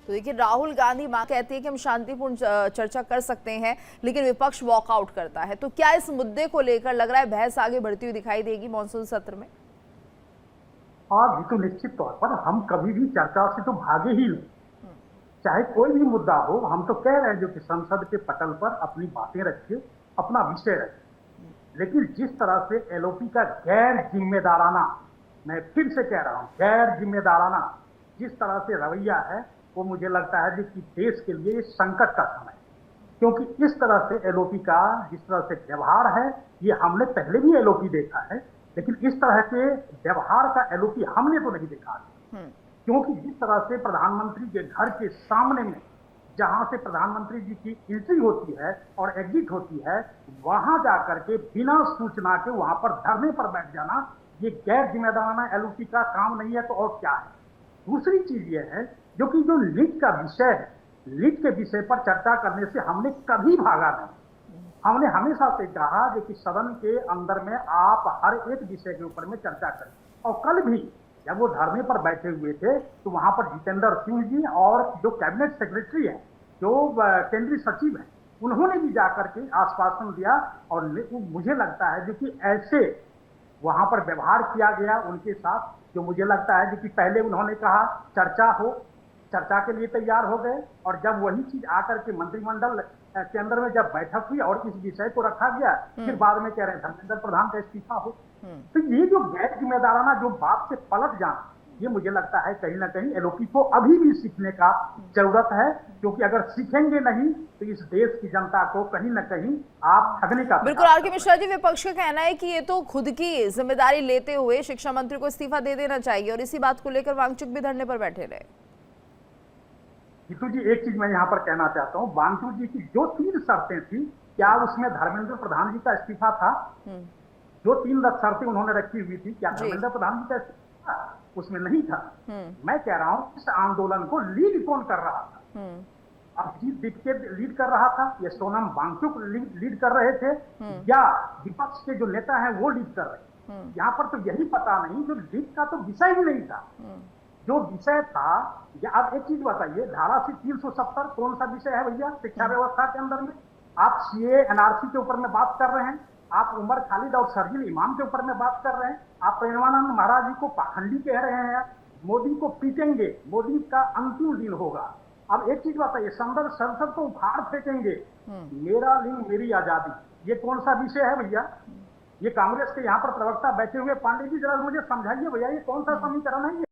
तो देखिए, राहुल गांधी मां कहती है कि हम शांतिपूर्ण चर्चा कर सकते हैं, लेकिन विपक्ष वॉकआउट करता है। तो क्या इस मुद्दे को लेकर लग रहा है बहस आगे बढ़ती हुई दिखाई देगी मॉनसून सत्र में? और ये तो निश्चित तौर पर हम कभी भी चर्चा से तो भागे ही नहीं। चाहे कोई भी मुद्दा हो, हम तो कह रहे हैं जो कि संसद के पटल पर अपनी बातें रखिए, अपना विषय रखिए। लेकिन जिस तरह से एलओपी का गैर जिम्मेदाराना, मैं फिर से कह रहा हूं गैर जिम्मेदाराना जिस तरह से रवैया है, वो मुझे लगता है कि देश के लिए संकट का समय है। क्योंकि इस तरह से एलओपी का जिस तरह से व्यवहार है, ये हमने पहले भी एलओपी देखा है, लेकिन इस तरह के व्यवहार का एलओपी हमने तो नहीं देखा। क्योंकि जिस तरह से प्रधानमंत्री के घर के सामने में, जहां से प्रधानमंत्री जी की एंट्री होती है और एग्जिट होती है, वहां जाकर के बिना सूचना के वहां पर धरने पर बैठ जाना, ये गैर जिम्मेदाराना एलओपी का काम नहीं है तो और क्या है। दूसरी चीज ये है जो कि जो लीड का विषय है, लीड के विषय पर चर्चा करने से हमने कभी भागा नहीं। हमने हमेशा से कहा कि सदन के अंदर में आप हर एक विषय के ऊपर में चर्चा करें। और कल भी जब वो धरने पर बैठे हुए थे तो वहां पर जितेंद्र सिंह जी और जो कैबिनेट सेक्रेटरी है, जो केंद्रीय सचिव है, उन्होंने भी जाकर के आश्वासन दिया। और मुझे लगता है जो कि ऐसे वहां पर व्यवहार किया गया उनके साथ, जो मुझे लगता है कि पहले उन्होंने कहा चर्चा हो, चर्चा के लिए तैयार हो गए, और जब वही चीज आकर के मंत्रिमंडल के अंदर में जब बैठक हुई और इस विषय को रखा गया, फिर बाद में कह रहे हैं धर्मेंद्र प्रधान का इस्तीफा हो। तो ये जो गैर जिम्मेदाराना जो बात से पलट जाना, ये मुझे लगता है कहीं ना कहीं एलओपी को अभी भी सीखने का जरूरत है। क्योंकि अगर सीखेंगे नहीं तो इस देश की जनता को कहीं ना कहीं आप ठगने का। बिल्कुल आर के मिश्रा जी, विपक्ष का कहना है कि ये तो खुद की जिम्मेदारी लेते हुए शिक्षा मंत्री को इस्तीफा दे देना चाहिए, और इसी बात को लेकर वांगचुक भी धरने पर बैठे रहे। जीतू जी, एक चीज मैं यहाँ पर कहना चाहता हूँ, वांगचुक जी की जो 3 शर्तें थी, क्या उसमें धर्मेंद्र प्रधान जी का इस्तीफा था? जो 3 शर्तें उन्होंने रखी हुई थी, क्या धर्मेंद्र प्रधान जी का इस्तीफा उसमें नहीं था? मैं कह रहा हूँ इस आंदोलन को लीड कौन कर रहा था? अभिजीत दीक्षित लीड कर रहा था, या सोनम वांगचुक लीड कर रहे थे, या विपक्ष के जो नेता हैं वो लीड कर रहे थे? यहाँ पर तो यही पता नहीं, जो लीड का तो विषय ही नहीं था। जो विषय था, या आप एक चीज बताइए, धारा 370 कौन सा विषय है भैया शिक्षा व्यवस्था के अंदर में? आप सीए एनआरसी के ऊपर में बात कर रहे हैं, आप उमर खालिद और शर्जील इमाम के ऊपर में बात कर रहे हैं, आप प्रेमानंद महाराज जी को पाखंडी कह रहे हैं, मोदी को पीटेंगे, मोदी का अंतिम दिन होगा। अब एक चीज बताइए, संसद को उखाड़ फेंकेंगे, मेरा लिंग मेरी आजादी, ये कौन सा विषय है भैया? ये कांग्रेस के यहाँ पर प्रवक्ता बैठे हुए पांडे जी, जरा मुझे समझाइए भैया, ये कौन सा समीकरण है?